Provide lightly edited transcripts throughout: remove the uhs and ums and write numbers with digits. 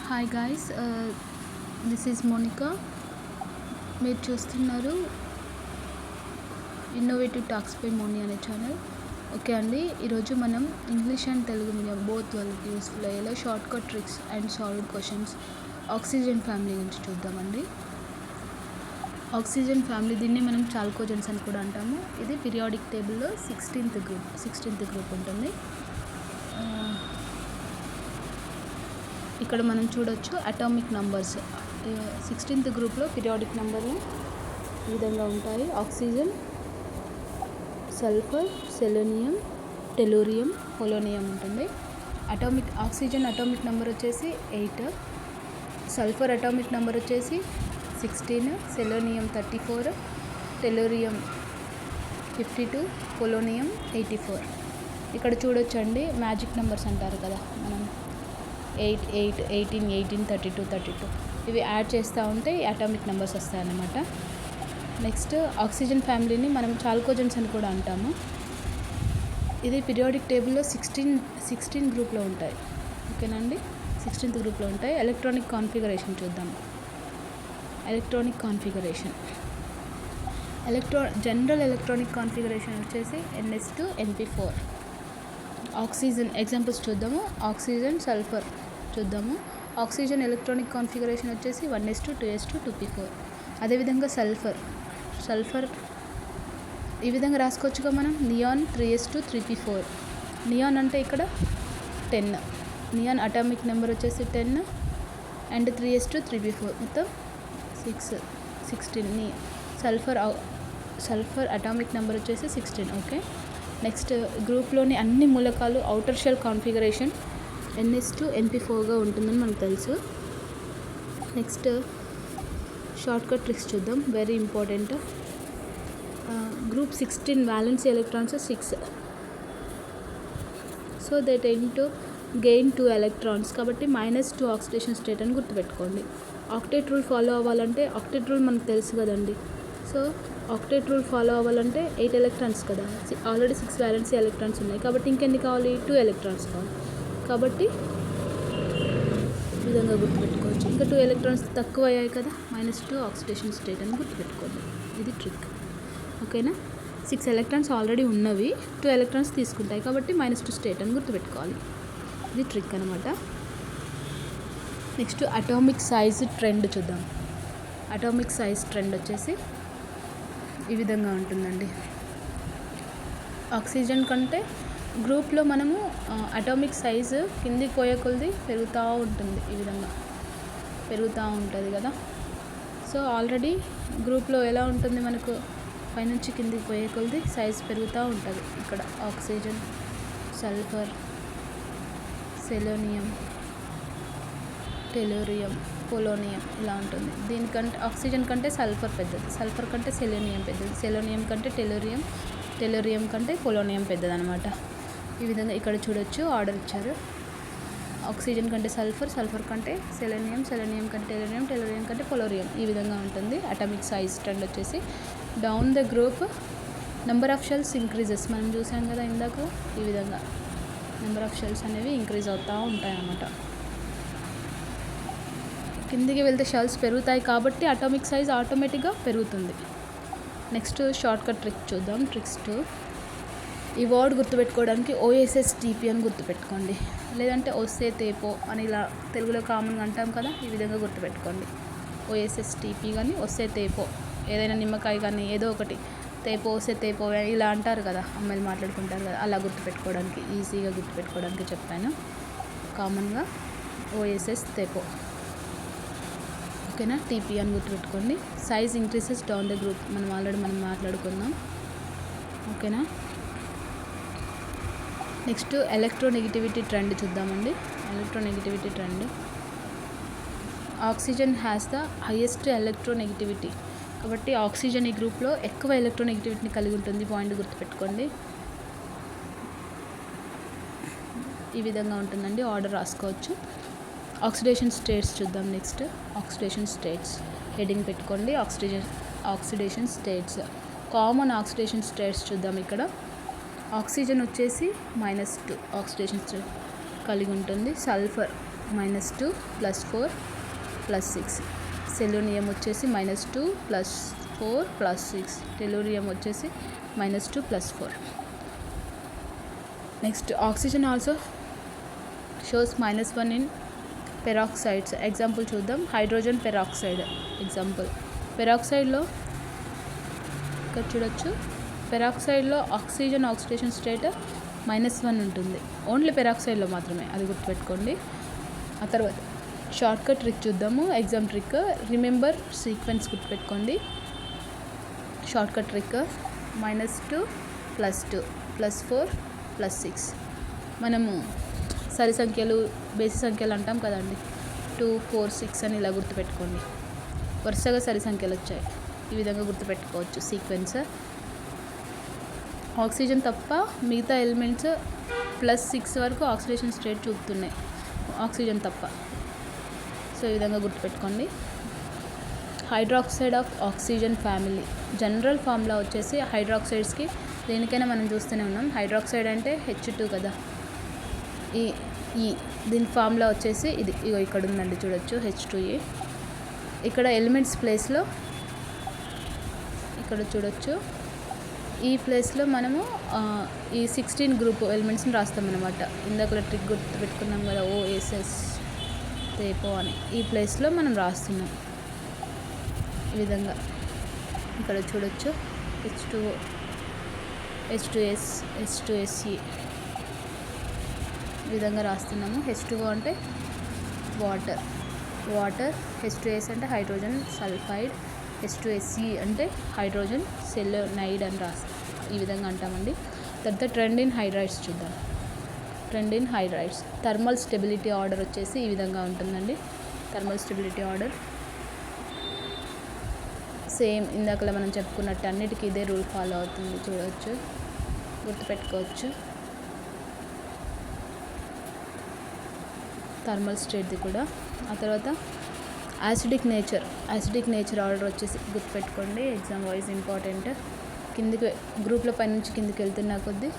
Hi guys, this is Monika. మీరు చూస్తున్నారు innovative talks by మోని అనే ఛానల్. ఓకే అండి, ఈరోజు మనం English and Telugu medium both వాళ్ళకి యూస్ఫుల్ అయ్యేలా short cut tricks and solved questions oxygen family గురించి చూద్దామండి. ఆక్సిజన్ ఫ్యామిలీ, దీన్ని మనం చాల్కోజన్స్ అని కూడా అంటాము. ఇది పీరియాడిక్ టేబుల్లో 16th గ్రూప్ ఉంటుంది. ఇక్కడ మనం చూడొచ్చు అటామిక్ నంబర్స్. 16th గ్రూప్లో పీరియాడిక్ నెంబర్లు ఈ విధంగా ఉంటాయి. Oxygen, sulphur, selenium, tellurium, polonium ఉంటుంది. ఆక్సిజన్ అటామిక్ నెంబర్ వచ్చేసి 8, సల్ఫర్ అటామిక్ నెంబర్ వచ్చేసి 16, సెలెనియం 34, టెలూరియం 52, పొలోనియం 84. ఇక్కడ చూడొచ్చండి, మ్యాజిక్ నెంబర్స్ అంటారు కదా మనం, 8, 8, 18, 18, 32, 32 ఇవి యాడ్ చేస్తూ ఉంటే అటామిక్ నెంబర్స్ వస్తాయన్నమాట. నెక్స్ట్ ఆక్సిజన్ ఫ్యామిలీని మనం చాల్కోజన్స్ అని కూడా అంటాము. ఇది పీరియాడిక్ టేబుల్లో 16 గ్రూప్లో ఉంటాయి. ఓకేనండి, 16th గ్రూప్లో ఉంటాయి. ఎలక్ట్రానిక్ కాన్ఫిగరేషన్ చూద్దాం. Electronic configuration, general electronic configuration వచ్చేసి NS2 NP4. ఆక్సిజన్ ఎగ్జాంపుల్స్ చూద్దాము. ఆక్సిజన్, సల్ఫర్ చూద్దాము. ఆక్సిజన్ ఎలక్ట్రానిక్ కాన్ఫిగరేషన్ వచ్చేసి 1s2 2s2 2p4. అదేవిధంగా సల్ఫర్ ఈ విధంగా రాసుకోవచ్చుగా మనం, నియాన్ 3s2 3p4. నియాన్ అంటే ఇక్కడ 10, నియాన్ అటామిక్ నెంబర్ వచ్చేసి 10 అండ్ 3s2 3p4 మొత్తం 16. సల్ఫర్ అటామిక్ నెంబర్ వచ్చేసి 16. ఓకే, నెక్స్ట్ గ్రూప్లోని అన్ని మూలకాలు ఔటర్ షెల్ కాన్ఫిగరేషన్ NS2 NP4గా ఉంటుందని మనకు తెలుసు. నెక్స్ట్ షార్ట్ కట్ ట్రిక్స్ చూద్దాం, very important. Group 16 valency electrons 6, so they tend to gain 2 electrons, కాబట్టి -2 ఆక్సిడేషన్ స్టేట్ అని గుర్తుపెట్టుకోండి. ఆక్టేట్ రూల్ ఫాలో అవ్వాలంటే, ఆక్టేట్ రూల్ మనకు తెలుసు కదండి. సో ఆక్టేట్ రూల్ ఫాలో అవ్వాలంటే 8 ఎలక్ట్రాన్స్ కదా, ఆల్రెడీ 6 వ్యాలెన్సీ ఎలక్ట్రాన్స్ ఉన్నాయి, కాబట్టి ఇంకెన్ని కావాలి, 2 ఎలక్ట్రాన్స్ కావాలి. కాబట్టి ఈ విధంగా గుర్తుపెట్టుకోవచ్చు. ఇంకా 2 ఎలక్ట్రాన్స్ తక్కువ అయ్యాయి కదా, -2 ఆక్సిడేషన్ స్టేట్ అని గుర్తుపెట్టుకోండి. ఇది ట్రిక్. ఓకేనా, 6 ఎలక్ట్రాన్స్ ఆల్రెడీ ఉన్నవి, 2 ఎలక్ట్రాన్స్ తీసుకుంటాయి, కాబట్టి -2 స్టేట్ అని గుర్తుపెట్టుకోవాలి. ఇది ట్రిక్ అనమాట. నెక్స్ట్ అటామిక్ సైజ్ ట్రెండ్ చూద్దాం. అటామిక్ సైజ్ ట్రెండ్ వచ్చేసి ఈ విధంగా ఉంటుందండి. ఆక్సిజన్ కంటే గ్రూప్లో మనము అటామిక్ సైజు కిందికి పోయే కొలది పెరుగుతూ ఉంటుంది, ఈ విధంగా పెరుగుతూ ఉంటుంది కదా. సో ఆల్రెడీ గ్రూప్లో ఎలా ఉంటుంది, మనకు పైనుంచి కిందికి పోయే కొలది సైజ్ పెరుగుతూ ఉంటుంది. ఇక్కడ oxygen, sulphur, selenium, tellurium, polonium ఇలా ఉంటుంది. దీనికంటే ఆక్సిజన్ కంటే సల్ఫర్ పెద్దది, సల్ఫర్ కంటే సెలెనియం పెద్దది, సెలెనియం కంటే టెలూరియం కంటే పొలోనియం పెద్దది అనమాట. ఈ విధంగా ఇక్కడ చూడొచ్చు, ఆర్డర్ ఇచ్చారు. ఆక్సిజన్ కంటే సల్ఫర్ కంటే సెలెనియం కంటే టెలూరియం కంటే పొలోరియం, ఈ విధంగా ఉంటుంది. అటామిక్ సైజ్ ట్రెండ్ వచ్చేసి down the group number of shells increases, మనం చూసాం కదా ఇందాక. ఈ విధంగా నెంబర్ ఆఫ్ షెల్స్ అనేవి ఇంక్రీజ్ అవుతూ ఉంటాయి అన్నమాట. కిందికి వెళ్తే షెల్స్ పెరుగుతాయి కాబట్టి అటామిక్ సైజ్ ఆటోమేటిక్గా పెరుగుతుంది. నెక్స్ట్ షార్ట్ కట్ ట్రిక్ చూద్దాం. ట్రిక్స్ 2. ఈ వర్డ్ గుర్తుపెట్టుకోవడానికి OSSTP అని గుర్తుపెట్టుకోండి, లేదంటే ఒసే తేపో అని ఇలా తెలుగులో కామన్గా అంటాం కదా, ఈ విధంగా గుర్తుపెట్టుకోండి. OSSTP కానీ ఒసే తేపో, ఏదైనా నిమ్మకాయ కానీ ఏదో ఒకటి, తేపో ఒసే తేపో ఇలా అంటారు కదా, అమ్మాయిలు మాట్లాడుకుంటారు కదా, అలా గుర్తుపెట్టుకోవడానికి, ఈజీగా గుర్తుపెట్టుకోవడానికి చెప్పాను. కామన్గా OSS తేపో. ఓకేనా, TP అని గుర్తుపెట్టుకోండి. Size increases down the group, మనం మాట్లాడుకుందాం. ఓకేనా, నెక్స్ట్ ఎలక్ట్రోనెగటివిటీ ట్రెండ్ చూద్దామండి. Electronegativity trend, oxygen has the highest electronegativity, కాబట్టి ఆక్సిజన్ ఈ గ్రూప్లో ఎక్కువ ఎలక్ట్రోనెగటివిటీని కలిగి ఉంటుంది. పాయింట్ గుర్తుపెట్టుకోండి, ఈ విధంగా ఉంటుందండి. ఆర్డర్ రాసుకోవచ్చు. ఆక్సిడేషన్ స్టేట్స్ చూద్దాం. నెక్స్ట్ ఆక్సిడేషన్ స్టేట్స్ హెడింగ్ పెట్టుకోండి. Oxidation states, common oxidation states చూద్దాం. ఇక్కడ ఆక్సిజన్ వచ్చేసి -2 ఆక్సిడేషన్ స్టేట్ కలిగి ఉంటుంది. సల్ఫర్ -2 +4 +6. సెలోనియం వచ్చేసి -2 +4 +6. టెలూరియం వచ్చేసి -2 +4. Next oxygen also shows -1 in peroxides. Example చూద్దాం. Hydrogen peroxide example. పెరాక్సైడ్లో ఇక్కడ చూడొచ్చు. పెరాక్సైడ్లో ఆక్సిజన్ ఆక్సిడేషన్ స్టేట్ -1 ఉంటుంది. ఓన్లీ పెరాక్సైడ్లో మాత్రమే, అది గుర్తుపెట్టుకోండి. ఆ తర్వాత షార్ట్ కట్ ట్రిక్ చూద్దాము. ఎగ్జామ్ ట్రిక్, రిమెంబర్ సీక్వెన్స్ గుర్తుపెట్టుకోండి. Short cut trick -2 +2 +4 +6. మనము సరి సంఖ్యలు బేసి సంఖ్యలు అంటాం కదండి. 2 4 6 అని ఇలా గుర్తుపెట్టుకోండి. వరుసగా సరి సంఖ్యలు వచ్చాయి, ఈ విధంగా గుర్తుపెట్టుకోవచ్చు సీక్వెన్స్. ఆక్సిజన్ తప్ప మిగతా ఎలిమెంట్స్ +6 వరకు ఆక్సిడేషన్ స్టేట్ చూపుతున్నాయి, ఆక్సిజన్ తప్ప. సో ఈ విధంగా గుర్తుపెట్టుకోండి. Hydroxide of oxygen family general formula వచ్చేసి హైడ్రాక్సైడ్స్కి దేనికైనా మనం చూస్తూనే ఉన్నాం. హైడ్రాక్సైడ్ అంటే H2 కదా. దీని ఫార్ములా వచ్చేసి ఇది ఇక్కడ ఉందండి, చూడొచ్చు. H2A. ఇక్కడ ఎలిమెంట్స్ ప్లేస్లో ఇక్కడ చూడొచ్చు. ఈ ప్లేస్లో మనము ఈ 16 గ్రూప్ ఎలిమెంట్స్ని రాస్తాం అనమాట. ఇందాక ట్రిక్ గుర్తు పెట్టుకున్నాం కదా, OSS తేపో అని. ఈ ప్లేస్లో మనం రాస్తున్నాం ఈ విధంగా. ఇక్కడ చూడొచ్చు. H2O, H2S, H2SE ఈ విధంగా రాస్తున్నాము. H2O అంటే వాటర్, H2S అంటే హైడ్రోజన్ సల్ఫైడ్, H2SE అంటే హైడ్రోజన్ సెలోనైడ్ అని ఈ విధంగా అంటామండి. తర్వాత ట్రెండ్ ఇన్ హైడ్రైడ్స్ చూద్దాం. Trend in hydrides thermal stability order వచ్చేసి ఈ విధంగా ఉంటుందండి. థర్మల్ స్టెబిలిటీ ఆర్డర్ సేమ్ ఇందాకలా మనం చెప్పుకున్నట్టు అన్నిటికీ ఇదే రూల్ ఫాలో అవుతుంది, చూడవచ్చు, గుర్తుపెట్టుకోవచ్చు. థర్మల్ స్టేట్ది కూడా. ఆ తర్వాత యాసిడిక్ నేచర్ ఆర్డర్ వచ్చేసి గుర్తుపెట్టుకోండి, ఎగ్జామ్ వైజ్ ఇంపార్టెంట్. కిందికి గ్రూప్ల పై నుంచి కిందికి వెళ్తున్న కొద్దీ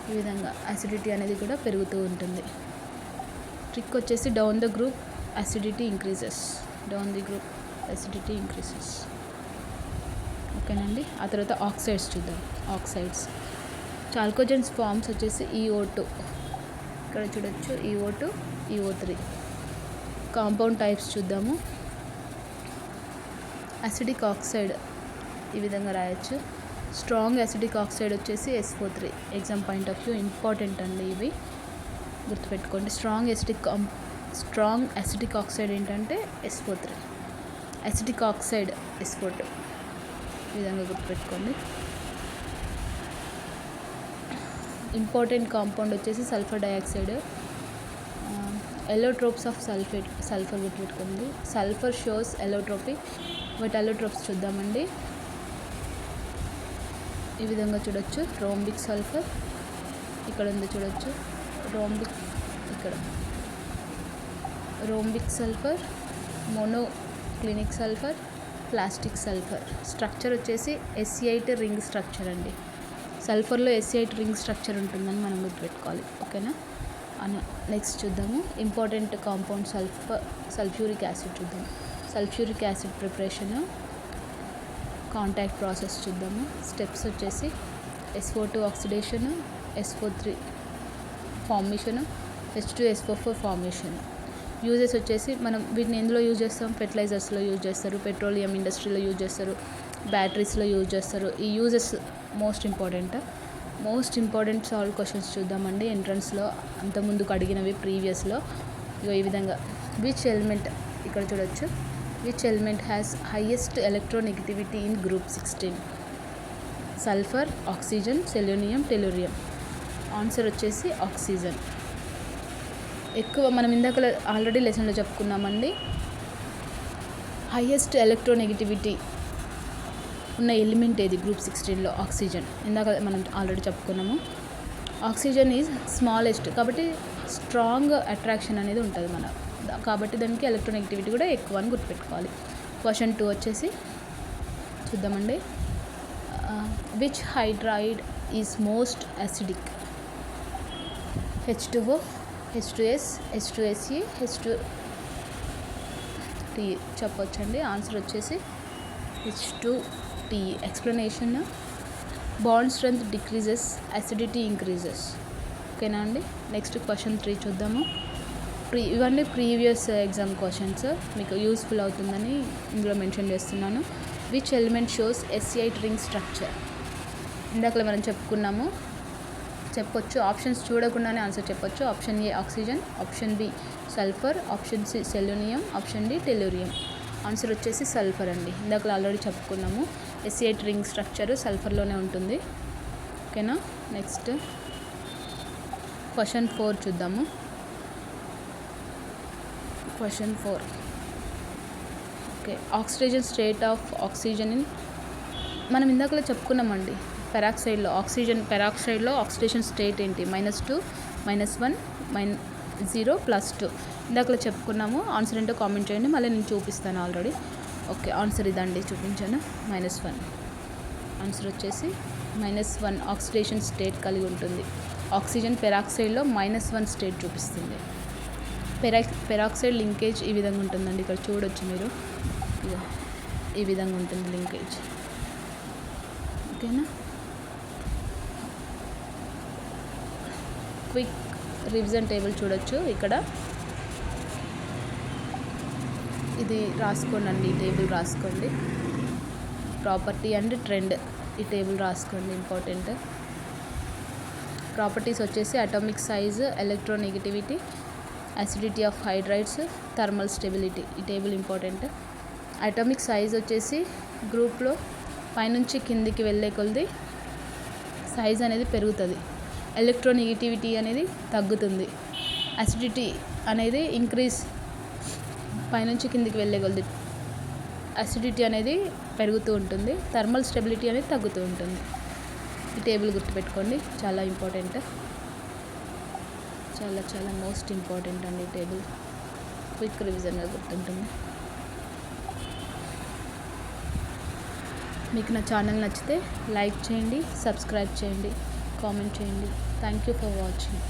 ఈ విధంగా యాసిడిటీ అనేది కూడా పెరుగుతూ ఉంటుంది. ట్రిక్ వచ్చేసి down the group acidity increases. ఓకేనండి. ఆ తర్వాత ఆక్సైడ్స్ చూద్దాం. ఆక్సైడ్స్ చాల్కోజన్స్ ఫార్మ్స్ వచ్చేసి EO2. ఇక్కడ చూడొచ్చు EO2, EO3. కాంపౌండ్ టైప్స్ చూద్దాము. అసిడిక్ ఆక్సైడ్ ఈ విధంగా రాయొచ్చు. స్ట్రాంగ్ అసిడిక్ ఆక్సైడ్ వచ్చేసి SO3. Exam point of view important అండి, ఇవి గుర్తుపెట్టుకోండి. స్ట్రాంగ్ అసిడిక్ ఆక్సైడ్ ఏంటంటే SO3, అసిడిక్ ఆక్సైడ్ SO2 ఈ విధంగా గుర్తుపెట్టుకోండి. ఇంపార్టెంట్ కాంపౌండ్ వచ్చేసి sulphur dioxide. Allotropes of sulphur గుర్తుపెట్టుకోండి. Sulphur shows allotropy. But allotropes చూద్దామండి. ఈ విధంగా చూడొచ్చు. రోంబిక్ సల్ఫర్ ఇక్కడ ఉంది, చూడొచ్చు. Rhombic sulphur, monoclinic sulphur, plastic sulphur. Structure వచ్చేసి S8 రింగ్ స్ట్రక్చర్ అండి. సల్ఫర్లో S8 రింగ్ స్ట్రక్చర్ ఉంటుందని మనం గుర్తుపెట్టుకోవాలి, ఓకేనా. నెక్స్ట్ చూద్దాము. ఇంపార్టెంట్ కాంపౌండ్ సల్ఫ్యూరిక్ యాసిడ్ చూద్దాం. Sulphuric acid preparation, contact process చూద్దాము. స్టెప్స్ వచ్చేసి SO2 oxidation, SO3 formation, H2SO4 formation. Uses వచ్చేసి మనం వీటిని ఎందులో యూజ్ చేస్తాం? ఫెర్టిలైజర్స్లో యూజ్ చేస్తారు, పెట్రోలియం ఇండస్ట్రీలో యూజ్ చేస్తారు, బ్యాటరీస్లో యూజ్ చేస్తారు. ఈ uses most important solve questions చూద్దామండి. ఎంట్రన్స్లో అంతకుముందుకు అడిగినవి ప్రీవియస్లో ఈ విధంగా. విచ్ ఎలిమెంట్ ఇక్కడ చూడొచ్చు. Which element has highest electronegativity in group 16? Sulphur, oxygen, selenium, tellurium. Answer వచ్చేసి ఆక్సిజన్. ఎక్కువ మనం ఇందాక ఆల్రెడీ లెసన్లో చెప్పుకున్నామండి. హైయెస్ట్ ఎలక్ట్రోనెగటివిటీ ఉన్న ఎలిమెంట్ ఏది గ్రూప్ 16లో? ఆక్సిజన్. ఇందాక మనం ఆల్రెడీ చెప్పుకున్నాము. ఆక్సిజన్ ఈజ్ స్మాలెస్ట్ కాబట్టి స్ట్రాంగ్ అట్రాక్షన్ అనేది ఉంటుంది కాబట్టి దానికి ఎలక్ట్రోనెగటివిటీ కూడా ఎక్కువ అని గుర్తుపెట్టుకోవాలి. క్వశ్చన్ 2 వచ్చేసి చూద్దామండి. Which hydride is most acidic? H2O, H2S, H2SE, H2T చెప్పొచ్చండి. ఆన్సర్ వచ్చేసి H2T. Explanation, bond strength decreases, acidity increases. ఓకేనా అండి. నెక్స్ట్ క్వశ్చన్ 3 చూద్దాము. ఇవన్నీ ప్రీవియస్ ఎగ్జామ్ క్వశ్చన్స్, మీకు యూస్ఫుల్ అవుతుందని ఇందులో మెన్షన్ చేస్తున్నాను. Which element shows SI8 ring structure? ఇందాక మనం చెప్పుకున్నాము, చెప్పొచ్చు. ఆప్షన్స్ చూడకుండానే ఆన్సర్ చెప్పొచ్చు. Option A oxygen, option B sulphur, option C selenium, option D tellurium. Answer వచ్చేసి సల్ఫర్ అండి. ఇందాక ఆల్రెడీ చెప్పుకున్నాము, SI8 రింగ్ స్ట్రక్చర్ సల్ఫర్లోనే ఉంటుంది. ఓకేనా. నెక్స్ట్ క్వశ్చన్ 4 చూద్దాము. Question 4. Okay. Oxidation state of oxygen in, మనం ఇందాకలో చెప్పుకున్నామండి, పెరాక్సైడ్లో పెరాక్సైడ్లో ఆక్సిడేషన్ స్టేట్ ఏంటి? -2, -1, -0, +2. ఇందాకలో చెప్పుకున్నాము. ఆన్సర్ ఏంటో కామెంట్ చేయండి, మళ్ళీ నేను చూపిస్తాను ఆల్రెడీ. ఓకే. ఆన్సర్ ఇదండి, చూపించాను. -1. ఆన్సర్ వచ్చేసి -1 ఆక్సిడేషన్ స్టేట్ కలిగి ఉంటుంది. ఆక్సిజన్ పెరాక్సైడ్లో -1 స్టేట్ చూపిస్తుంది. పెరాక్సైడ్ లింకేజ్ ఈ విధంగా ఉంటుందండి. ఇక్కడ చూడొచ్చు మీరు, ఈ విధంగా ఉంటుంది లింకేజ్. ఓకేనా. క్విక్ రివిజన్ టేబుల్ చూడొచ్చు ఇక్కడ. ఇది రాసుకోండి, ఈ టేబుల్ రాసుకోండి. ప్రాపర్టీ అండ్ ట్రెండ్, ఈ టేబుల్ రాసుకోండి, ఇంపార్టెంట్. ప్రాపర్టీస్ వచ్చేసి atomic size, electronegativity, acidity of hydrides, thermal stability. ఈ టేబుల్ ఇంపార్టెంట్. అటామిక్ సైజ్ వచ్చేసి గ్రూప్లో పైనుంచి కిందికి వెళ్ళే కొలది సైజ్ అనేది పెరుగుతుంది. ఎలక్ట్రోనెగటివిటీ అనేది తగ్గుతుంది. అసిడిటీ అనేది ఇంక్రీజ్, పైనుంచి కిందికి వెళ్ళే కొలది అసిడిటీ అనేది పెరుగుతూ ఉంటుంది. థర్మల్ స్టెబిలిటీ అనేది తగ్గుతూ ఉంటుంది. ఈ టేబుల్ గుర్తుపెట్టుకోండి, చాలా ఇంపార్టెంట్. చాలా చాలా మోస్ట్ ఇంపార్టెంట్ అండి ఈ టేబుల్. క్విక్ రివిజన్గా గుర్తుంటుంది. మీకు నా ఛానల్ నచ్చితే లైక్ చేయండి, సబ్స్క్రైబ్ చేయండి, కామెంట్ చేయండి. Thank you for watching.